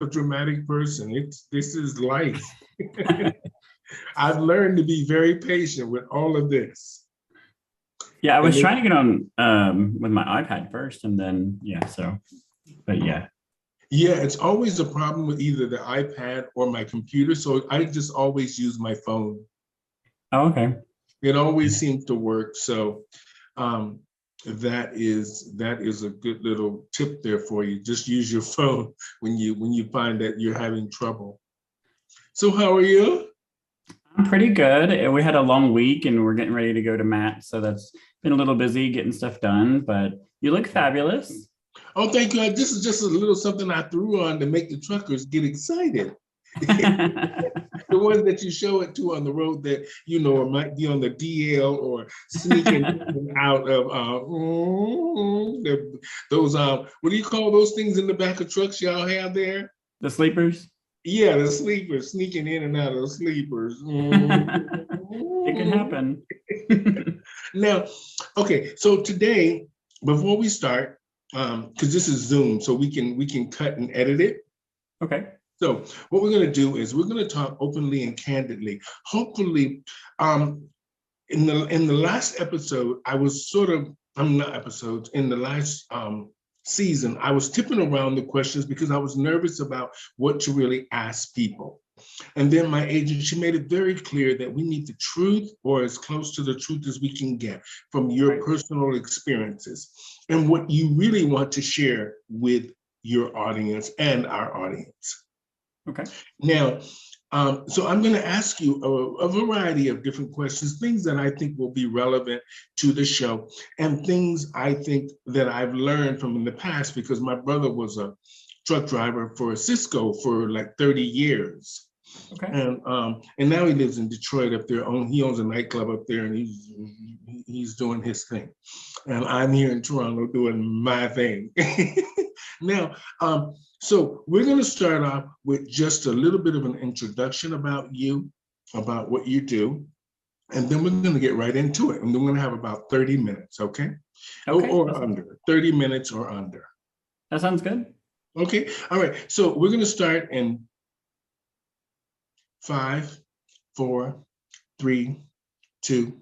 a dramatic person. This is life. I've learned to be very patient with all of this. Yeah, I And was trying to get on with my iPad first, and then but yeah. yeah, it's always a problem with either the iPad or my computer. So I just always use my phone. Oh, okay. It always seems to work. So um, that is a good little tip there for you. Just use your phone when you find that you're having trouble. So how are you? I'm pretty good. We had a long week, and we're getting ready to go to Matt, so that's been a little busy getting stuff done. But you look fabulous. Oh, thank you. This is just a little something I threw on to make the truckers get excited. The ones that you show it to on the road that might be on the DL or sneaking out of those what do you call those things in the back of trucks y'all have there? The sleepers. Yeah, the sleepers, sneaking in and out of the sleepers. It can happen. Now, okay, so today, before we start, because this is Zoom, so we can cut and edit it. Okay. So what we're going to do is we're going to talk openly and candidly. Hopefully, in the last episode, I was sort of not episodes in the last season. I was tipping around the questions because I was nervous about what to really ask people. And then my agent, she made it very clear that we need the truth or as close to the truth as we can get from your personal experiences and what you really want to share with your audience and our audience. Okay. Now, so I'm going to ask you a variety of different questions, things that I think will be relevant to the show, and things I think that I've learned from in the past because my brother was a truck driver for Cisco for like 30 years. Okay. And now he lives in Detroit up there. He owns a nightclub up there, and he's doing his thing. And I'm here in Toronto doing my thing. Now, so we're going to start off with just a little bit of an introduction about you, about what you do, and then we're going to get right into it. And then we're going to have about 30 minutes, okay? Okay. Or under, 30 minutes or under. That sounds good. Okay, all right. So we're going to start in 5, 4, 3, 2.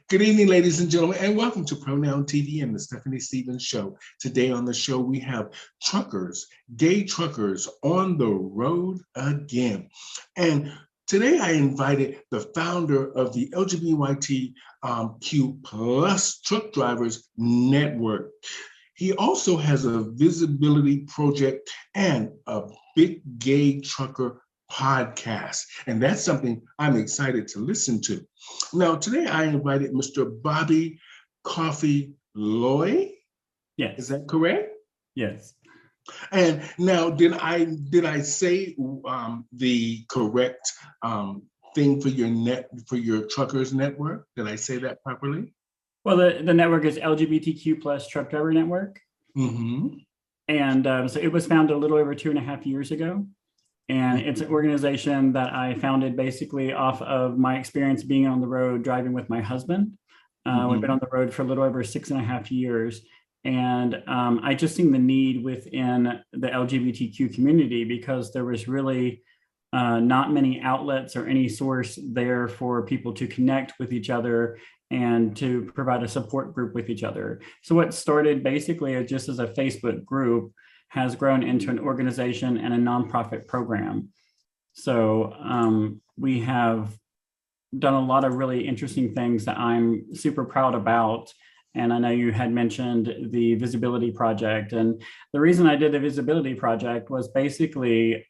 Good evening, ladies and gentlemen, and welcome to Pronoun TV and the Stephanie Stevens Show. Today on the show, we have truckers, gay truckers on the road again. And today I invited the founder of the LGBTQ plus Truck Drivers Network. He also has a visibility project and a big gay trucker podcast. And that's something I'm excited to listen to. Now, today I invited Mr. Bobby Coffee Loy. Yes. Is that correct? Yes. And now, did I say the correct thing for your truckers network? Did I say that properly? Well, the network is LGBTQ plus Truck Driver Network. Mm-hmm. And so it was founded a little over 2.5 years ago. And it's an organization that I founded basically off of my experience being on the road driving with my husband. We've been on the road for a little over 6.5 years. And I just seen the need within the LGBTQ community because there was really not many outlets or any source there for people to connect with each other and to provide a support group with each other. So what started basically just as a Facebook group has grown into an organization and a nonprofit program. So we have done a lot of really interesting things that I'm super proud about. And I know you had mentioned the Visibility Project. And the reason I did the Visibility Project was basically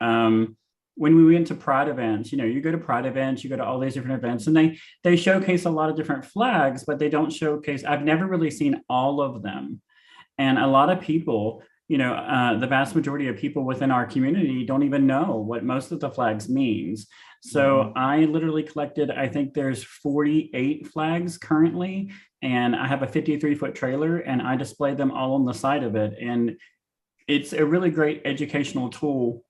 when we went to Pride events, you go to Pride events, you go to all these different events, and they showcase a lot of different flags, but they don't showcase, I've never really seen all of them. And a lot of people, the vast majority of people within our community don't even know what most of the flags means. So I literally collected, I think there's 48 flags currently, and I have a 53-foot trailer and I display them all on the side of it. And it's a really great educational tool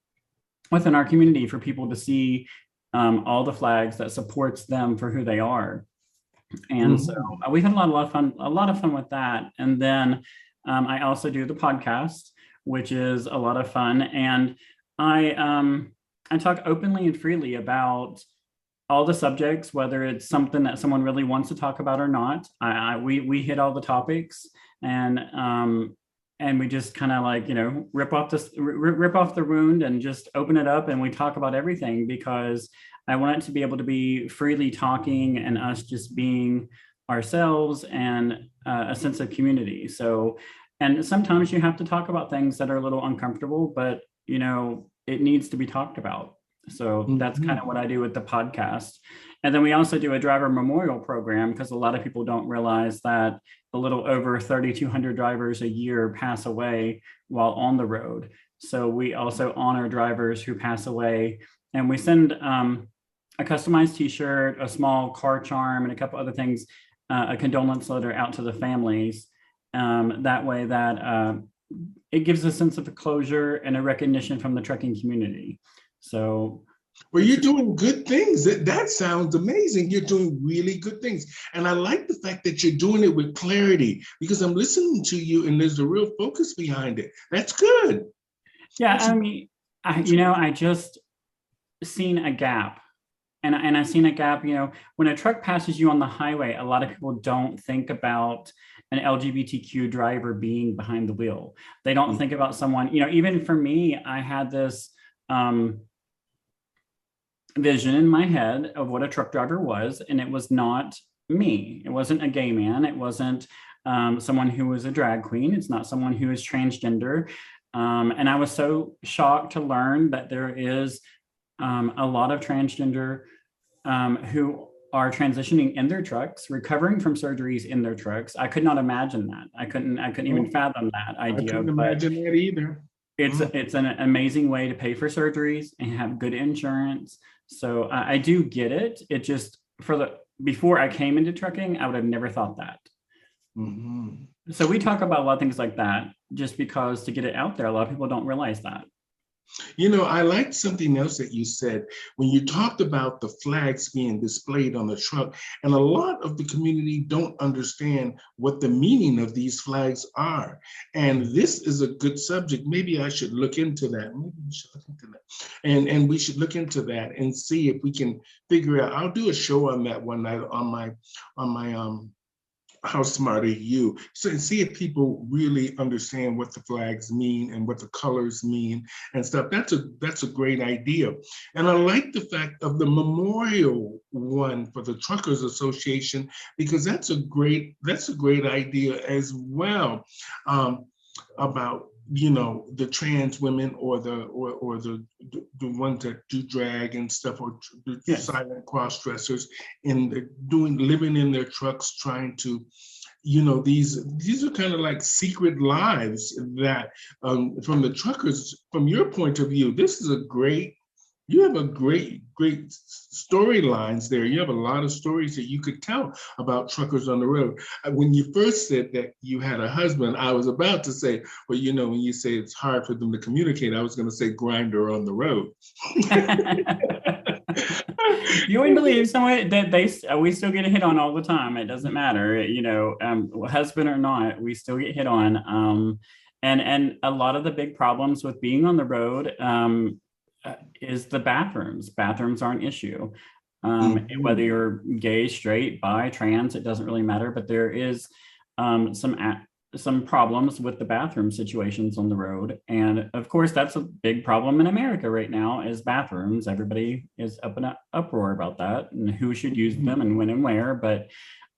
within our community for people to see all the flags that supports them for who they are. And so we've had a lot of fun with that. And then I also do the podcast, which is a lot of fun. And I talk openly and freely about all the subjects, whether it's something that someone really wants to talk about or not. We hit all the topics, and we just kind of like, rip off the wound and just open it up, and we talk about everything, because I want it to be able to be freely talking and us just being ourselves, and a sense of community. So, and sometimes you have to talk about things that are a little uncomfortable, but it needs to be talked about. So that's kind of what I do with the podcast. And then we also do a driver memorial program, because a lot of people don't realize that a little over 3,200 drivers a year pass away while on the road. So we also honor drivers who pass away, and we send a customized t-shirt, a small car charm, and a couple other things, a condolence letter out to the families. That way that it gives a sense of closure and a recognition from the trucking community. So, well, you're doing good things. That sounds amazing. You're doing really good things. And I like the fact that you're doing it with clarity, because I'm listening to you and there's a real focus behind it. That's good. Yeah, I mean, I just seen a gap. And I seen a gap, when a truck passes you on the highway, a lot of people don't think about an LGBTQ driver being behind the wheel. They don't think about someone, even for me, I had this vision in my head of what a truck driver was, and it was not me. It wasn't a gay man. It wasn't someone who was a drag queen. It's not someone who is transgender. And I was so shocked to learn that there is a lot of transgender who are transitioning in their trucks, recovering from surgeries in their trucks. I could not imagine that. I couldn't even fathom that idea. I couldn't imagine that either. It's an amazing way to pay for surgeries and have good insurance. So I do get it. It just, before I came into trucking, I would have never thought that. Mm-hmm. So we talk about a lot of things like that, just because to get it out there, a lot of people don't realize that. I liked something else that you said when you talked about the flags being displayed on the truck, and a lot of the community don't understand what the meaning of these flags are. And this is a good subject. Maybe I should look into that. Maybe we should look into that. And we should look into that and see if we can figure out. I'll do a show on that one night on my How Smart Are You? So see if people really understand what the flags mean and what the colors mean and stuff. That's a great idea. And I like the fact of the memorial one for the Truckers Association, because that's a great idea as well, about the trans women or the ones that do drag and stuff, or the silent cross dressers living in their trucks, trying to, these are kind of like secret lives that, from the truckers, from your point of view, you have a great storylines there. You have a lot of stories that you could tell about truckers on the road. When you first said that you had a husband, I was about to say, well, when you say it's hard for them to communicate, I was going to say grinder on the road. You wouldn't believe someone that we still get hit on all the time. It doesn't matter, husband or not, we still get hit on. And a lot of the big problems with being on the road is the bathrooms. Bathrooms are an issue. Whether you're gay, straight, bi, trans, it doesn't really matter. But there is some problems with the bathroom situations on the road. And of course, that's a big problem in America right now, is bathrooms. Everybody is up in an uproar about that and who should use them and when and where. But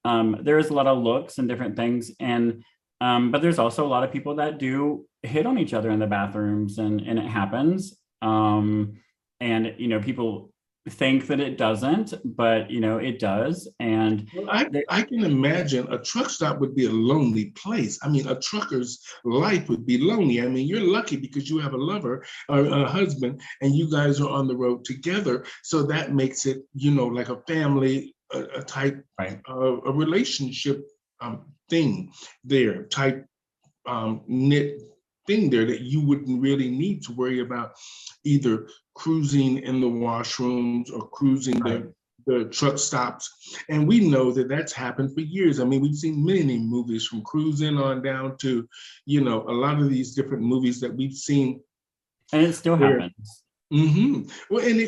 there is a lot of looks and different things. And but there's also a lot of people that do hit on each other in the bathrooms, and it happens. And people think that it doesn't, but it does. And I can imagine a truck stop would be a lonely place. I mean, a trucker's life would be lonely. I mean, you're lucky because you have a lover or a husband, and you guys are on the road together. So that makes it, like a family, a type, a relationship thing there, type knit thing there, that you wouldn't really need to worry about either cruising in the washrooms or cruising the truck stops. And we know that that's happened for years. I mean, we've seen many movies from Cruising on down to, a lot of these different movies that we've seen. And it still happens. Well, and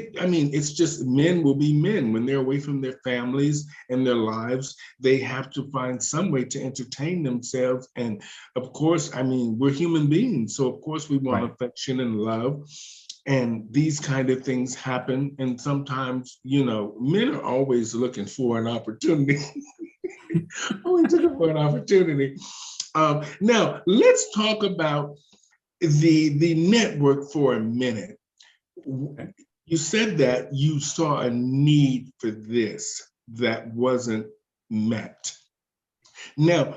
it's just men will be men when they're away from their families and their lives. They have to find some way to entertain themselves. And of course, we're human beings. So of course we want affection and love. And these kind of things happen. And sometimes, men are always looking for an opportunity. Always looking for an opportunity. Now, let's talk about the network for a minute. Okay. You said that you saw a need for this that wasn't met. Now,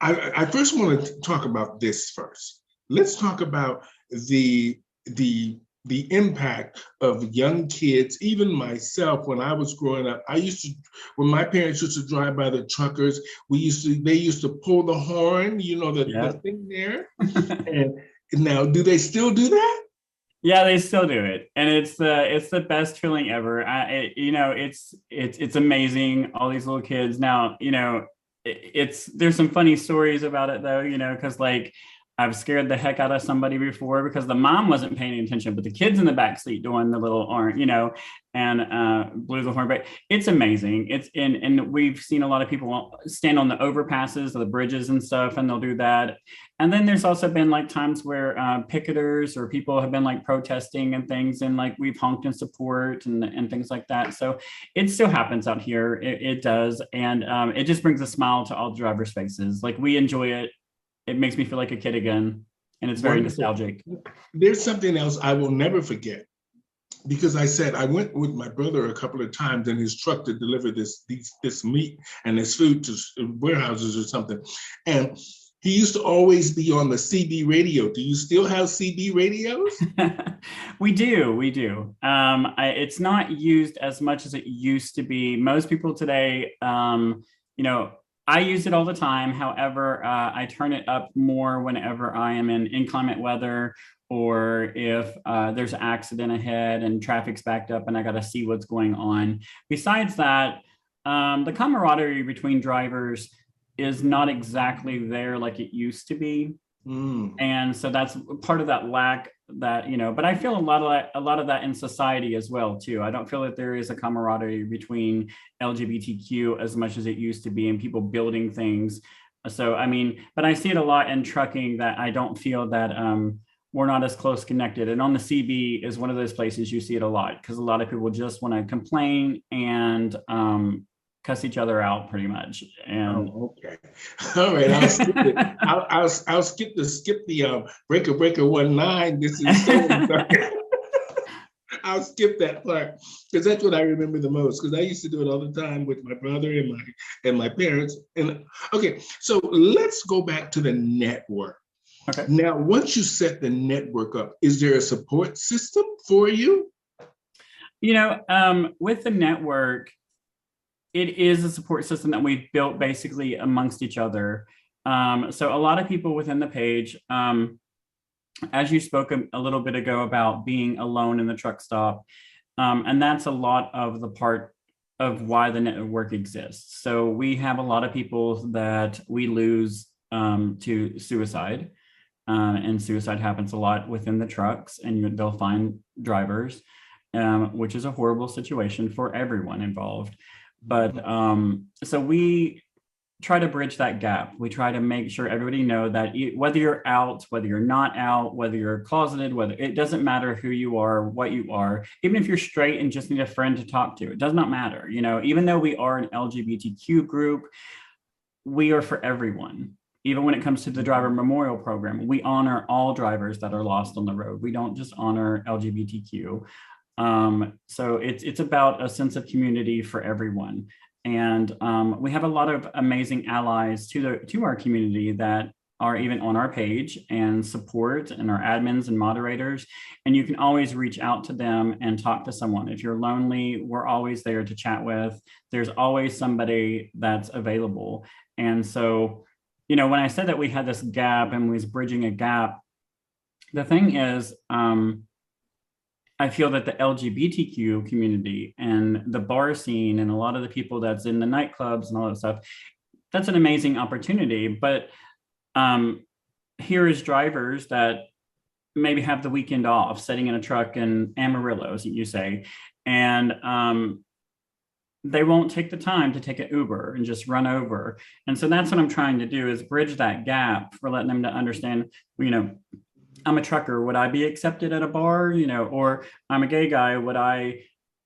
I first want to talk about this first. Let's talk about the impact of young kids. Even myself, when I was growing up, when my parents used to drive by the truckers, they used to pull the horn, the thing there. And now, do they still do that? Yeah, they still do it, and it's the best feeling ever. It's amazing. All these little kids now. There's some funny stories about it though. Because I've scared the heck out of somebody before because the mom wasn't paying attention, but the kids in the backseat doing the little horn, and blew the horn. But it's amazing. And we've seen a lot of people stand on the overpasses, the bridges and stuff, and they'll do that. And then there's also been times where picketers or people have been protesting and things, and we've honked in support and things like that. So it still happens out here. It does, and it just brings a smile to all drivers' faces. We enjoy it. It makes me feel like a kid again, and it's very nostalgic. There's something else I will never forget, because I went with my brother a couple of times in his truck to deliver this meat and this food to warehouses or something. And he used to always be on the CB radio. Do you still have CB radios? We do. It's not used as much as it used to be. Most people today, I use it all the time. However, I turn it up more whenever I am in inclement weather, or if there's an accident ahead and traffic's backed up and I got to see what's going on. Besides that, the camaraderie between drivers is not exactly there like it used to be. And so that's part of that lack that, but I feel a lot of that in society as well too. I don't feel that there is a camaraderie between LGBTQ as much as it used to be, and people building things. So, but I see it a lot in trucking, that I don't feel that we're not as close connected. And on the CB is one of those places you see it a lot, because a lot of people just want to complain and cuss each other out pretty much. And okay, all right, I'll skip it. I'll skip the breaker 19. This is so I'll skip that part, because that's what I remember the most, because I used to do it all the time with my brother and my parents. And okay, so let's go back to the network. Okay. Now, once you set the network up, is there a support system for you? With the network, it is a support system that we've built basically amongst each other. So a lot of people within the page, as you spoke a little bit ago about being alone in the truck stop, and that's a lot of the part of why the network exists. So we have a lot of people that we lose to suicide, and suicide happens a lot within the trucks, and they'll find drivers, which is a horrible situation for everyone involved. But so we try to bridge that gap. We try to make sure everybody know that whether you're out, whether you're not out, whether you're closeted, whether it doesn't matter who you are, what you are, even if you're straight and just need a friend to talk to, it does not matter. Even though we are an LGBTQ group, we are for everyone. Even when it comes to the driver memorial program, we honor all drivers that are lost on the road. We don't just honor LGBTQ. So it's about a sense of community for everyone. And we have a lot of amazing allies to our community that are even on our page and support, and our admins and moderators. And you can always reach out to them and talk to someone. If you're lonely, we're always there to chat with. There's always somebody that's available. And so, when I said that we had this gap and was bridging a gap, the thing is, I feel that the LGBTQ community and the bar scene and a lot of the people that's in the nightclubs and all that stuff, that's an amazing opportunity. But here is drivers that maybe have the weekend off, sitting in a truck in Amarillo, as you say, and they won't take the time to take an Uber and just run over. And so that's what I'm trying to do, is bridge that gap for letting them to understand, you know, I'm a trucker. Would I be accepted at a bar? You know, or I'm a gay guy. Would I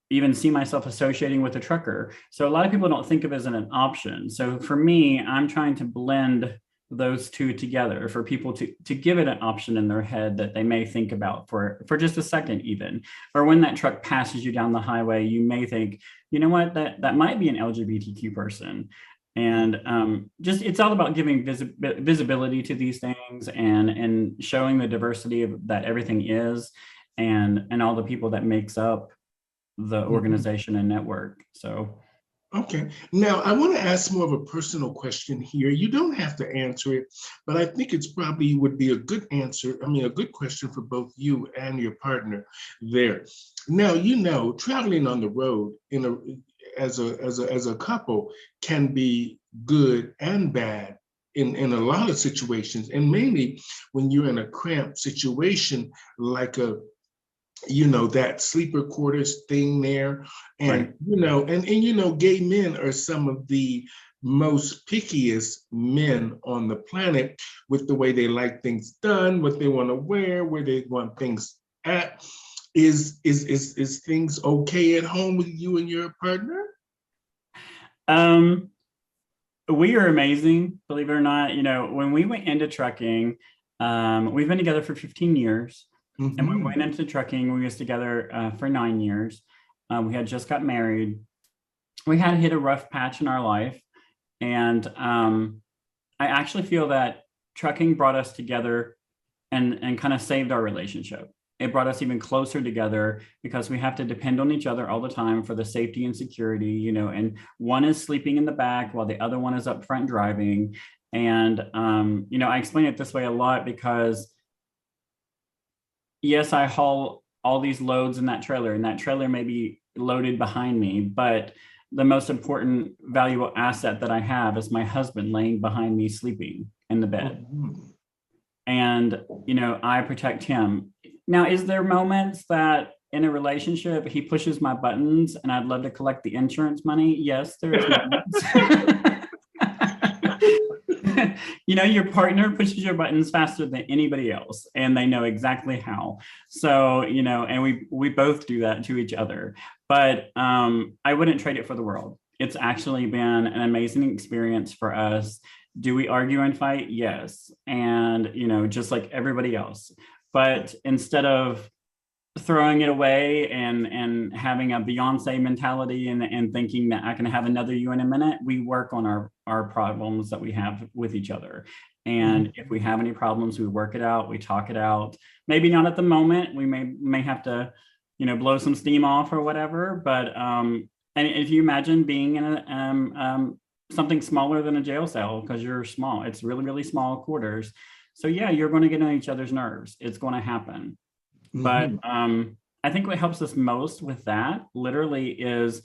even see myself associating with a trucker? So a lot of people don't think of it as an option. So for me, I'm trying to blend those two together for people to give it an option in their head that they may think about for just a second even. Or when that truck passes you down the highway, you may think, you know what, that might be an LGBTQ person. And just it's all about giving visibility to these things and showing the diversity that everything is, and all the people that makes up the organization and network. So okay. Now, I want to ask more of a personal question here. You don't have to answer it, but I think it's probably would be a good answer. I mean, a good question for both you and your partner there. Now, you know, traveling on the road as a couple can be good and bad in a lot of situations, and mainly when you're in a cramped situation like that sleeper quarters thing there. And right. gay men are some of the most pickiest men on the planet with the way they like things done, what they want to wear, where they want things at. Is things okay at home with you and your partner? We are amazing, believe it or not. You know, when we went into trucking, we've been together for 15 years. And when we went into trucking, we was together for 9 years. We had just got married. We had hit a rough patch in our life. And I actually feel that trucking brought us together and kind of saved our relationship. It brought us even closer together because we have to depend on each other all the time for the safety and security, you know, and one is sleeping in the back while the other one is up front driving. And, I explain it this way a lot because yes, I haul all these loads in that trailer, and that trailer may be loaded behind me, but the most important valuable asset that I have is my husband laying behind me sleeping in the bed. And, I protect him. Now, is there moments that in a relationship, he pushes my buttons and I'd love to collect the insurance money? Yes, there is moments. Your partner pushes your buttons faster than anybody else, and they know exactly how. So, and we both do that to each other. But I wouldn't trade it for the world. It's actually been an amazing experience for us. Do we argue and fight? Yes. And, just like everybody else. But instead of throwing it away and having a Beyonce mentality and thinking that I can have another you in a minute, we work on our problems that we have with each other. And if we have any problems, we work it out, we talk it out. Maybe not at the moment. We may have to, blow some steam off or whatever. But and if you imagine being in a something smaller than a jail cell, because you're small, it's really, really small quarters. So yeah, you're going to get on each other's nerves. It's going to happen. But I think what helps us most with that literally is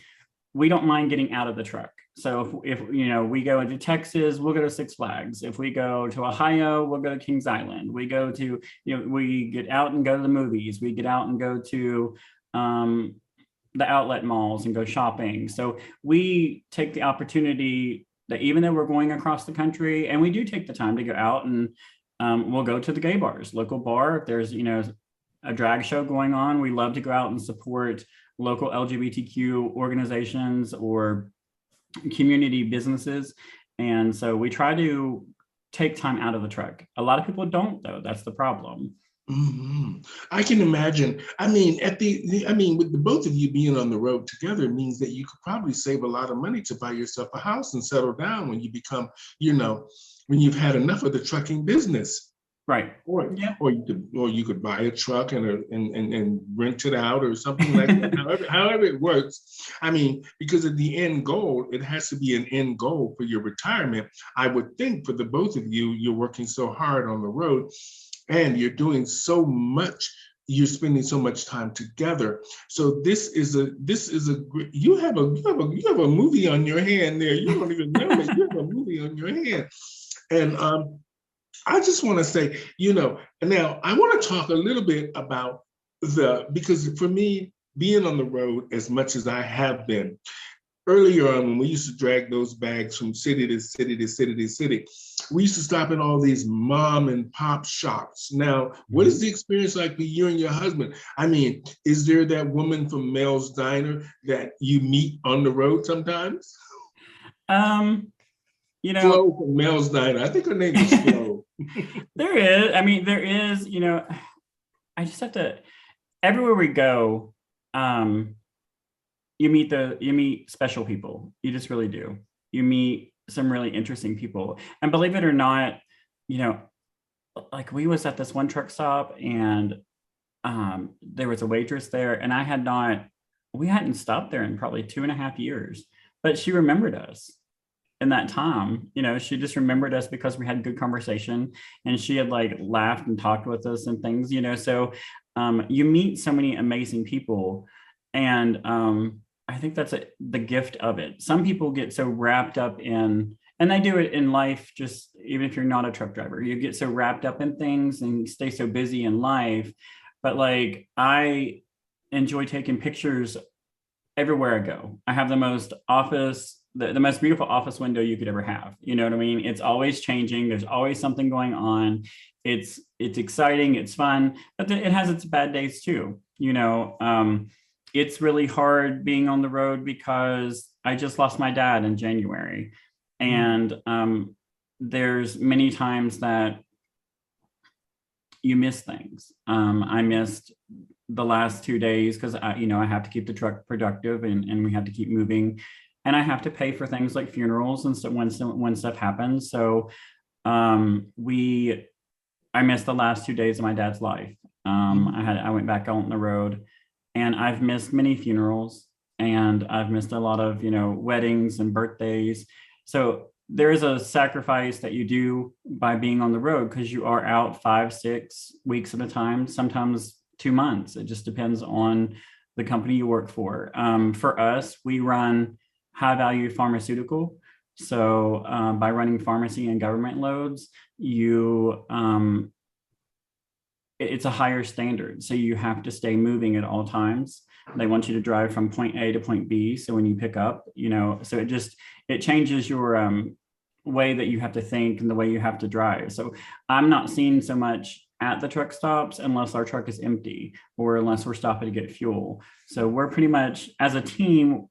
we don't mind getting out of the truck. So if we go into Texas, we'll go to Six Flags. If we go to Ohio, we'll go to Kings Island. We go to, we get out and go to the movies. We get out and go to the outlet malls and go shopping. So we take the opportunity that even though we're going across the country, and we do take the time to go out and we'll go to the gay bars, local bar. If there's, a drag show going on, we love to go out and support local LGBTQ organizations or community businesses. And so we try to take time out of the truck. A lot of people don't, though. That's the problem. I can imagine. I mean, with the both of you being on the road together means that you could probably save a lot of money to buy yourself a house and settle down when you become, when you've had enough of the trucking business. Right. Or you could buy a truck and rent it out or something like that. however it works. I mean, because of the end goal, it has to be an end goal for your retirement. I would think for the both of you, you're working so hard on the road and you're doing so much, you're spending so much time together. So you have a movie on your hand there. You don't even know it. You have a movie on your hand. And I just want to say, now I want to talk a little bit about because for me, being on the road as much as I have been, earlier on when we used to drag those bags from city to city to city to city, we used to stop in all these mom and pop shops. Now, what is the experience like for you and your husband? I mean, is there that woman from Mel's Diner that you meet on the road sometimes? Flo from Mel's Diner. I think her name is Flo. There is. I mean, there is, I just have to, everywhere we go, you meet special people. You just really do. You meet some really interesting people. And believe it or not, like we was at this one truck stop and there was a waitress there and we hadn't stopped there in probably 2.5 years, but she remembered us in that time. She just remembered us because we had good conversation and she had like laughed and talked with us and things, so you meet so many amazing people. And I think that's the gift of it. Some people get so wrapped up in, and I do it in life, just even if you're not a truck driver, you get so wrapped up in things and stay so busy in life. But like, I enjoy taking pictures everywhere I go. I have the most beautiful office window you could ever have. You know what I mean? It's always changing. There's always something going on. It's exciting. It's fun, but it has its bad days too. It's really hard being on the road because I just lost my dad in January. And there's many times that you miss things. I missed the last 2 days because I have to keep the truck productive and we have to keep moving. And I have to pay for things like funerals and stuff when stuff happens. So I missed the last 2 days of my dad's life. I went back out on the road. And I've missed many funerals and I've missed a lot of, weddings and birthdays. So there is a sacrifice that you do by being on the road because you are out 5-6 weeks at a time, sometimes 2 months. It just depends on the company you work for. For us, we run high value pharmaceutical. So by running pharmacy and government loads, it's a higher standard. So you have to stay moving at all times. They want you to drive from point A to point B. So when you pick up, so it changes your way that you have to think and the way you have to drive. So I'm not seeing so much at the truck stops unless our truck is empty or unless we're stopping to get fuel. So we're pretty much, as a team,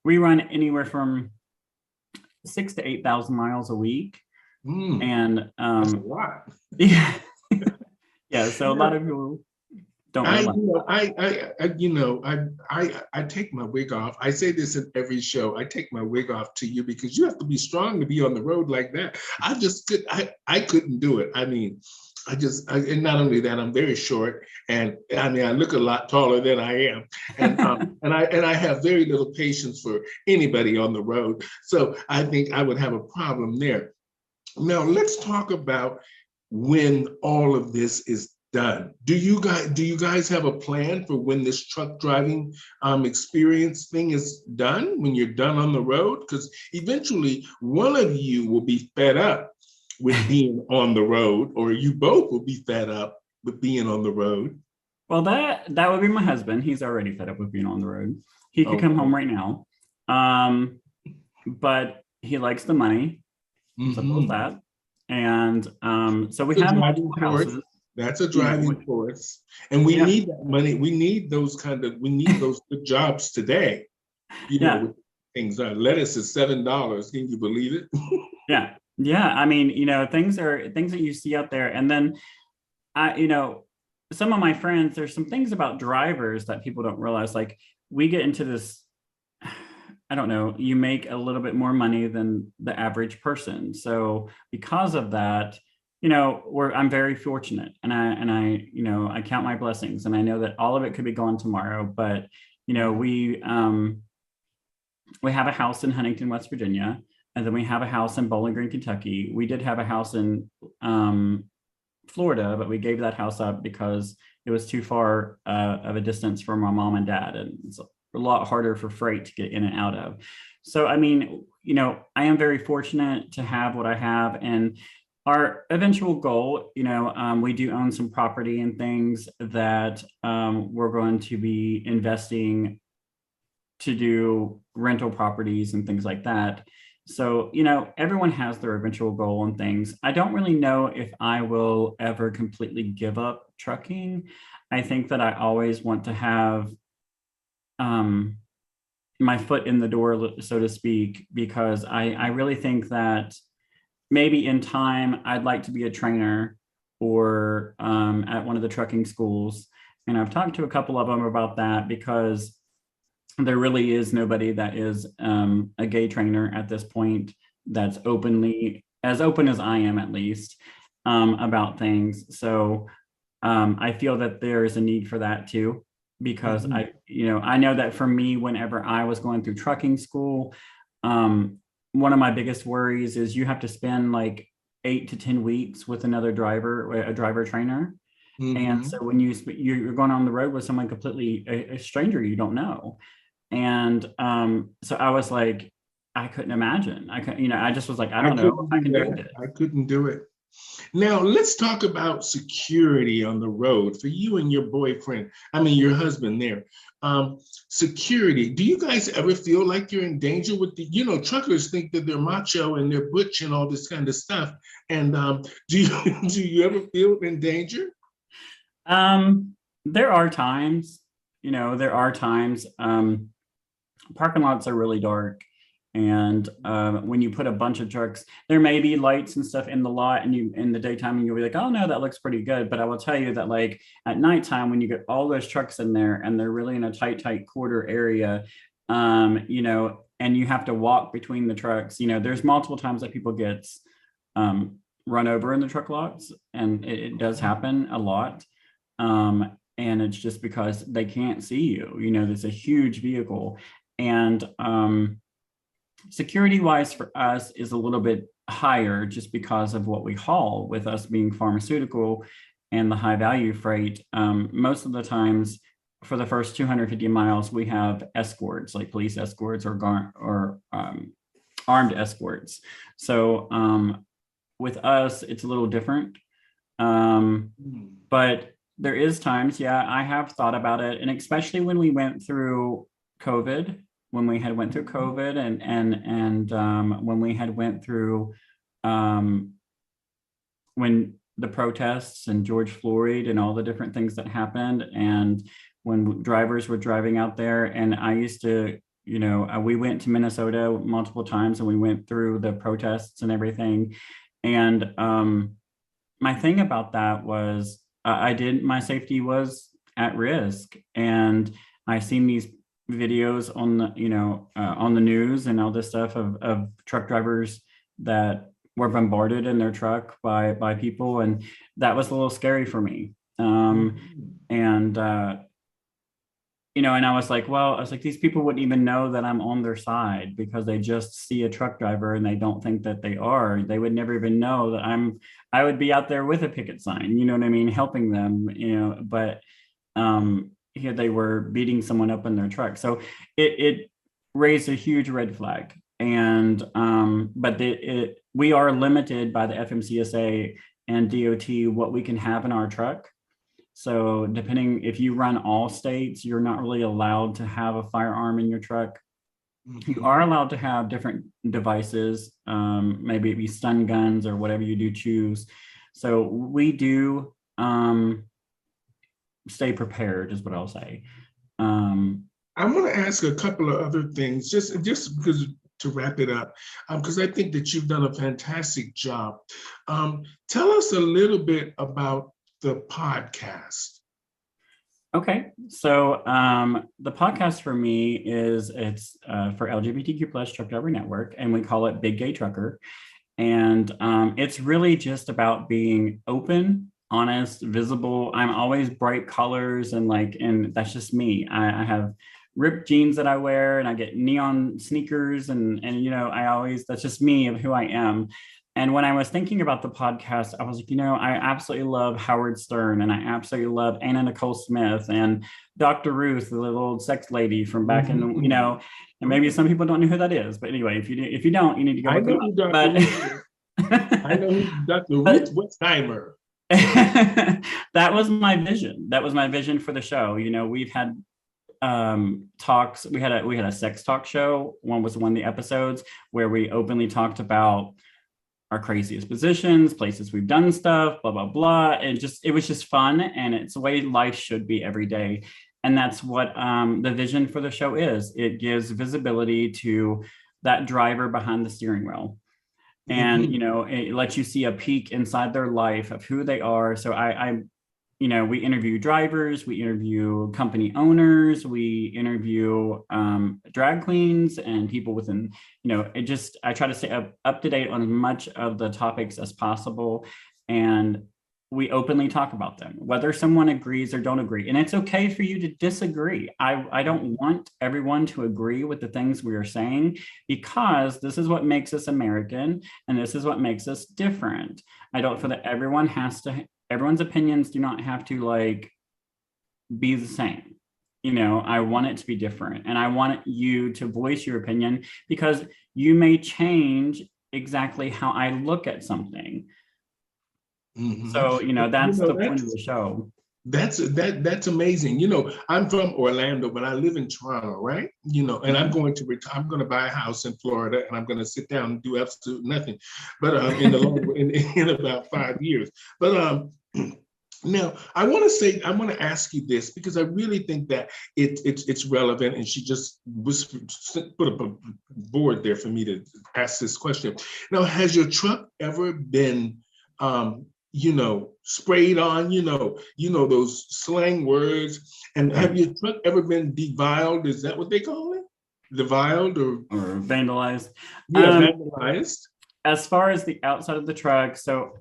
we run anywhere from 6,000 to 8,000 miles a week. And that's a lot. Yeah. Yeah, so a lot of people don't I take my wig off. I say this in every show. I take my wig off to you because you have to be strong to be on the road like that. I couldn't do it. I mean, and not only that, I'm very short, and I mean, I look a lot taller than I am, and I have very little patience for anybody on the road. So I think I would have a problem there. Now let's talk about when all of this is done. Do you guys have a plan for when this truck driving experience thing is done, when you're done on the road? Because eventually one of you will be fed up with being on the road, or you both will be fed up with being on the road. Well, that would be my husband. He's already fed up with being on the road. He could come home right now. But he likes the money. Simple as that. And so we have multiple houses. That's a driving force. And we need that money. We need those good jobs today. Things are, lettuce is $7. Can you believe it? Yeah. I mean, things that you see out there. And then some of my friends, there's some things about drivers that people don't realize. Like, we get into this, I don't know, you make a little bit more money than the average person. So because of that, I'm very fortunate, and I count my blessings, and I know that all of it could be gone tomorrow. But we have a house in Huntington, West Virginia, and then we have a house in Bowling Green, Kentucky. We did have a house in Florida, but we gave that house up because it was too far of a distance from my mom and dad, and it's a lot harder for freight to get in and out of. So, I mean, I am very fortunate to have what I have, and our eventual goal, we do own some property and things that we're going to be investing to do rental properties and things like that. So, everyone has their eventual goal and things. I don't really know if I will ever completely give up trucking. I think that I always want to have my foot in the door, so to speak, because I really think that maybe in time I'd like to be a trainer or at one of the trucking schools. And I've talked to a couple of them about that, because there really is nobody that is a gay trainer at this point that's as open as I am, at least, about things. So I feel that there is a need for that too, because I know that for me, whenever I was going through trucking school, one of my biggest worries is you have to spend like 8 to 10 weeks with a driver trainer. And so when you're going on the road with someone completely a stranger you don't know. And so I was like, I couldn't imagine. I just was like, I don't know if I can do it. I couldn't do it. Now, let's talk about security on the road for you and your your husband there. Security, do you guys ever feel like you're in danger with truckers think that they're macho and they're butch and all this kind of stuff. And do you ever feel in danger? There are times, parking lots are really dark. And when you put a bunch of trucks, there may be lights and stuff in the lot, and in the daytime, and you'll be like, oh no, that looks pretty good. But I will tell you that, like, at nighttime, when you get all those trucks in there and they're really in a tight quarter area, and you have to walk between the trucks, there's multiple times that people get run over in the truck lots, and it does happen a lot. And it's just because they can't see you. There's a huge vehicle, and security wise for us is a little bit higher just because of what we haul, with us being pharmaceutical and the high value freight. Most of the times for the first 250 miles, we have escorts, like police escorts or armed escorts. So with us, it's a little different. But there is times, I have thought about it. And especially when we went through COVID, when we had went through COVID and when we had went through when the protests and George Floyd and all the different things that happened, and when drivers were driving out there, and I used to, we went to Minnesota multiple times, and we went through the protests and everything. And my thing about that was my safety was at risk, and I seen these videos on the news and all this stuff of truck drivers that were bombarded in their truck by people, and that was a little scary for me. And I was like, these people wouldn't even know that I'm on their side, because they just see a truck driver and they don't think that they are. They would never even know that I would be out there with a picket sign, you know what I mean, helping them, but here they were beating someone up in their truck. So it raised a huge red flag. And but we are limited by the FMCSA and DOT what we can have in our truck. So depending, if you run all states, you're not really allowed to have a firearm in your truck. You are allowed to have different devices, maybe it be stun guns or whatever you do choose. So we do stay prepared, is what I'll say. I want to ask a couple of other things, just because, to wrap it up, because I think that you've done a fantastic job. Tell us a little bit about the podcast. Okay, so the podcast for me it's for LGBTQ plus Truck Driver Network, and we call it Big Gay Trucker. And it's really just about being open, honest, visible. I'm always bright colors, and that's just me. I have ripped jeans that I wear, and I get neon sneakers, and that's just me, of who I am. And when I was thinking about the podcast, I was like, I absolutely love Howard Stern, and I absolutely love Anna Nicole Smith and Dr. Ruth, the little old sex lady from back in, and maybe some people don't know who that is. But anyway, if you don't, you need to go I look know it who up. Dr. But Ruth is. I know who Dr. Ruth Westheimer. That was my vision. That was my vision for the show. We've had talks. We had a sex talk show. One of the episodes where we openly talked about our craziest positions, places we've done stuff, blah, blah, blah. And it was just fun. And it's the way life should be every day. And that's what the vision for the show is. It gives visibility to that driver behind the steering wheel. And, it lets you see a peek inside their life of who they are. So we interview drivers, we interview company owners, we interview drag queens and people within, I try to stay up to date on as much of the topics as possible. And we openly talk about them, whether someone agrees or don't agree. And it's okay for you to disagree. I don't want everyone to agree with the things we are saying, because this is what makes us American and this is what makes us different. I don't feel that everyone's opinions do not have to be the same. I want it to be different, and I want you to voice your opinion, because you may change exactly how I look at something. So, that's the point of the show. That's amazing. I'm from Orlando, but I live in Toronto, right? And I'm going to buy a house in Florida, and I'm going to sit down and do absolutely nothing, but in about 5 years. But now I want to ask you this, because I really think that it's relevant, and she just put up a board there for me to ask this question. Now, has your truck ever been sprayed on, those slang words? And have your truck ever been deviled? Is that what they call it? Deviled or vandalized? Yeah, vandalized. As far as the outside of the truck, so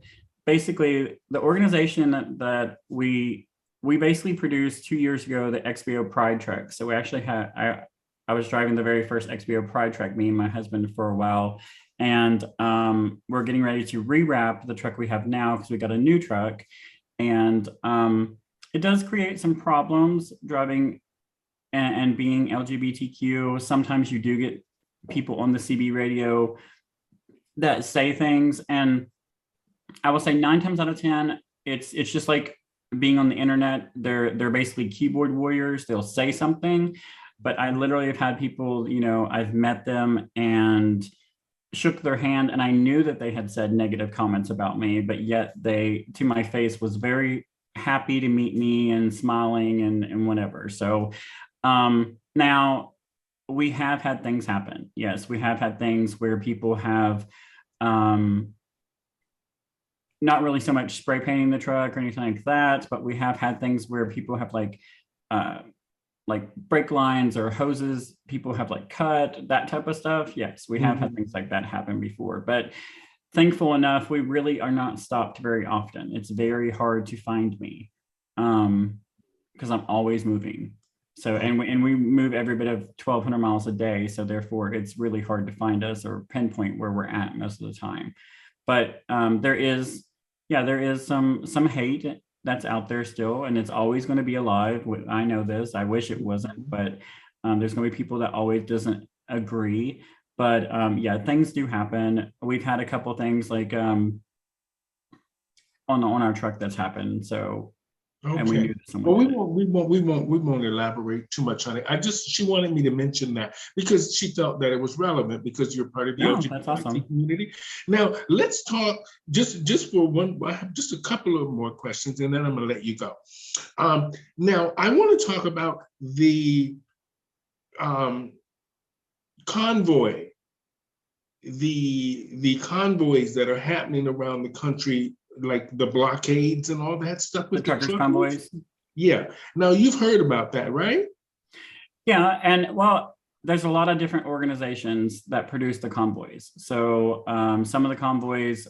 basically the organization that we basically produced 2 years ago, the XPO Pride truck. So we actually I was driving the very first XPO Pride truck, me and my husband, for a while. And we're getting ready to rewrap the truck we have now, because we got a new truck. And it does create some problems driving and being LGBTQ. Sometimes you do get people on the CB radio that say things. And I will say 9 times out of 10, it's just like being on the internet. They're basically keyboard warriors. They'll say something. But I literally have had people, I've met them and shook their hand, and I knew that they had said negative comments about me, but yet they, to my face, was very happy to meet me and smiling and whatever. So now we have had things happen. Yes, we have had things where people have not really so much spray painting the truck or anything like that, but we have had things where people have like brake lines or hoses, people have cut, that type of stuff. Yes, we have had things like that happen before, but thankful enough, we really are not stopped very often. It's very hard to find me because I'm always moving. So, and we move every bit of 1,200 miles a day. So therefore it's really hard to find us or pinpoint where we're at most of the time. But there is some hate that's out there still, and it's always going to be alive. I know this. I wish it wasn't, but there's going to be people that always doesn't agree. But things do happen. We've had a couple things on our truck that's happened. So, okay. And we knew that well, we won't elaborate too much on it. She wanted me to mention that because she felt that it was relevant, because you're part of the LGBT community. Now let's talk just for one. I have just a couple of more questions, and then I'm going to let you go. Now I want to talk about the convoy, the convoys that are happening around the country, like the blockades and all that stuff with the truckers' convoys. Yeah. Now you've heard about that, right? Yeah, and well, there's a lot of different organizations that produce the convoys. So some of the convoys,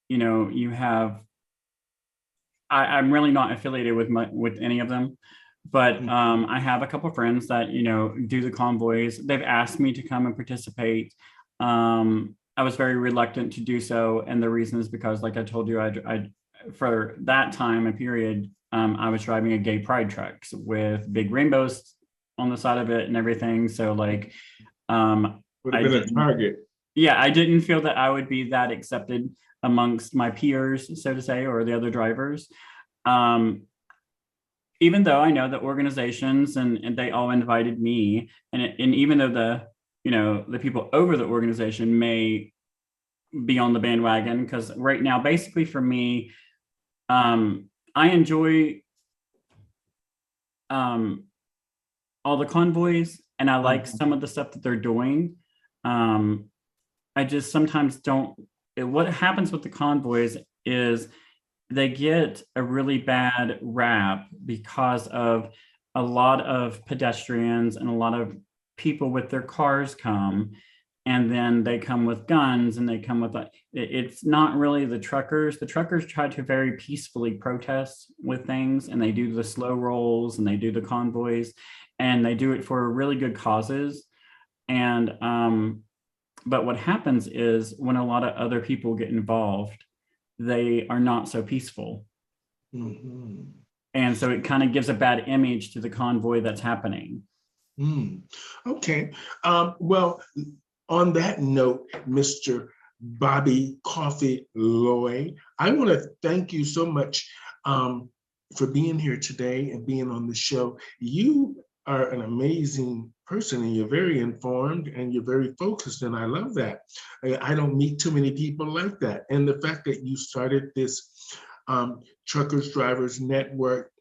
you have. I'm really not affiliated with any of them, but I have a couple of friends that do the convoys. They've asked me to come and participate. I was very reluctant to do so. And the reason is because, like I told you, I for that time and period, I was driving a gay pride truck with big rainbows on the side of it and everything. So like, Would have been a target. Yeah, I didn't feel that I would be that accepted amongst my peers, so to say, or the other drivers. Even though I know that organizations and they all invited me, and even though the people over the organization may be on the bandwagon, because right now, basically for me, I enjoy all the convoys, and I like some of the stuff that they're doing. I just sometimes don't. What happens with the convoys is they get a really bad rap because of a lot of pedestrians and a lot of people with their cars come, and then they come with guns, and they come with it's not really the truckers. The truckers try to very peacefully protest with things, and they do the slow rolls and they do the convoys, and they do it for really good causes. And but what happens is when a lot of other people get involved, they are not so peaceful. Mm-hmm. And so it kind of gives a bad image to the convoy that's happening. Okay. Well, on that note, Mr. Bobby Coffee Loy, I want to thank you so much for being here today and being on the show. You are an amazing person, and you're very informed and you're very focused, and I love that. I don't meet too many people like that. And the fact that you started this Truckers Drivers Network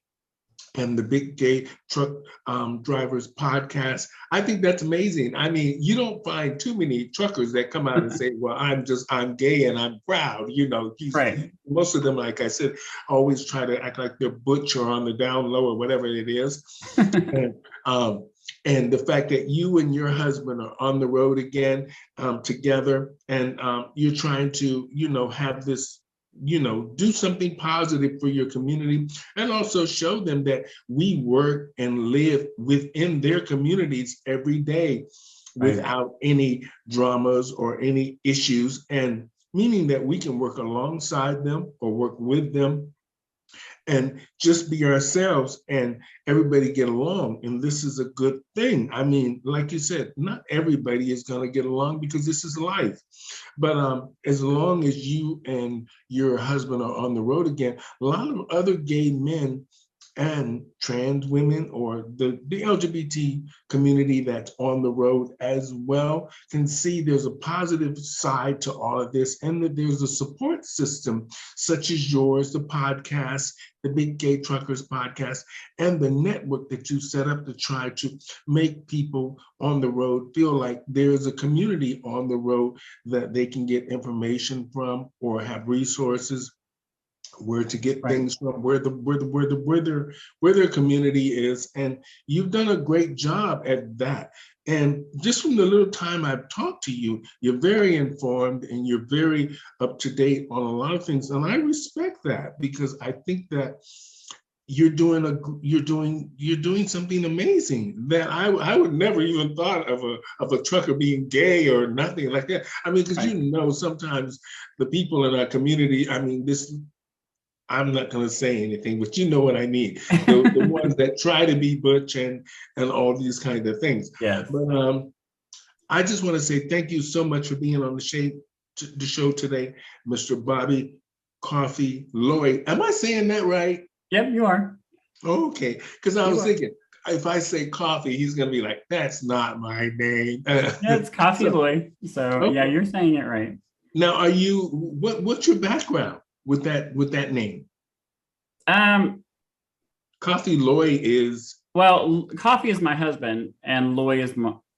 and the Big Gay Truck Drivers Podcast, I think that's amazing. I mean, you don't find too many truckers that come out and say, well, I'm gay and I'm proud. Right. Most of them, like I said, always try to act like they're butch or on the down low or whatever it is. And the fact that you and your husband are on the road again together, and you're trying to, have this, do something positive for your community, and also show them that we work and live within their communities every day without any dramas or any issues, and meaning that we can work alongside them or work with them and just be ourselves and everybody get along. And this is a good thing. I mean, like you said, not everybody is going to get along because this is life. But as long as you and your husband are on the road again, a lot of other gay men and trans women or the LGBT community that's on the road as well can see there's a positive side to all of this, and that there's a support system such as yours, the podcast, the Big Gay Truckers Podcast, and the network that you set up to try to make people on the road feel like there's a community on the road that they can get information from or have resources, where to get things from, where their community is. And you've done a great job at that. And just from the little time I've talked to you, you're very informed and you're very up to date on a lot of things. And I respect that, because I think that you're doing something amazing that I would never even thought of a trucker being gay or nothing like that. I mean, because sometimes the people in our community, I mean, I'm not going to say anything, but you know what I mean. The ones that try to be butch and all these kinds of things. Yes. But I just want to say thank you so much for being on the show today, Mr. Bobby Coffee Loy. Am I saying that right? Yep, you are. Okay, because I was thinking, if I say coffee, he's going to be like, that's not my name. Yeah, it's Coffee Loy. So yeah, you're saying it right. Now, what's your background with that name? Coffee Loy is... Well, Coffee is my husband and Loy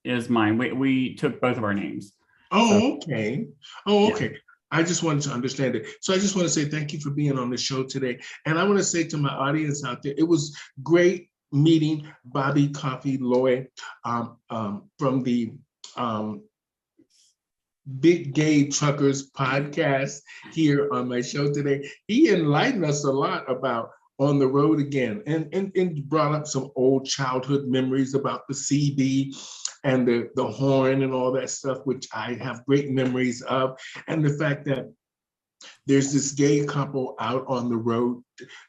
is mine. We took both of our names. Okay. Okay. Yeah. I just wanted to understand it. So I just want to say thank you for being on the show today. And I want to say to my audience out there, it was great meeting Bobby Coffee Loy from the Big Gay Truckers Podcast here on my show today. He enlightened us a lot about on the road again, and brought up some old childhood memories about the CD and the horn and all that stuff, which I have great memories of. And the fact that there's this gay couple out on the road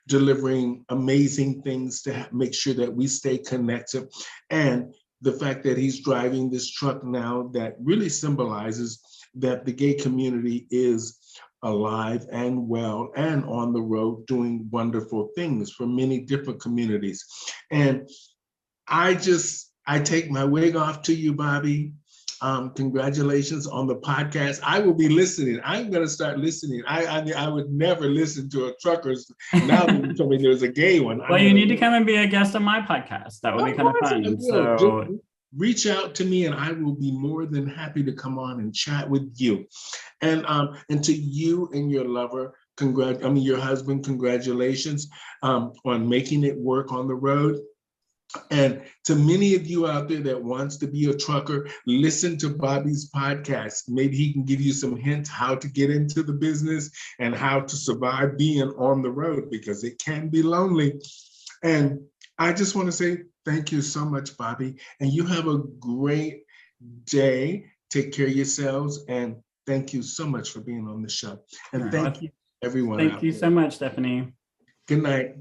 delivering amazing things to make sure that we stay connected. And the fact that he's driving this truck now that really symbolizes that the gay community is alive and well and on the road doing wonderful things for many different communities. And I take my wig off to you, Bobby. Congratulations on the podcast. I will be listening. I'm going to start listening. I mean, I would never listen to a trucker's. Now that you told me there's a gay one. Well, you need to come and be a guest on my podcast. That would be kind of fun. So reach out to me and I will be more than happy to come on and chat with you. And to you and your lover, your husband, congratulations on making it work on the road. And to many of you out there that wants to be a trucker, listen to Bobby's podcast. Maybe he can give you some hints how to get into the business and how to survive being on the road, because it can be lonely. And I just want to say thank you so much, Bobby. And you have a great day. Take care of yourselves. And thank you so much for being on the show. And thank you, everyone. Thank you so much, Stephanie. Good night.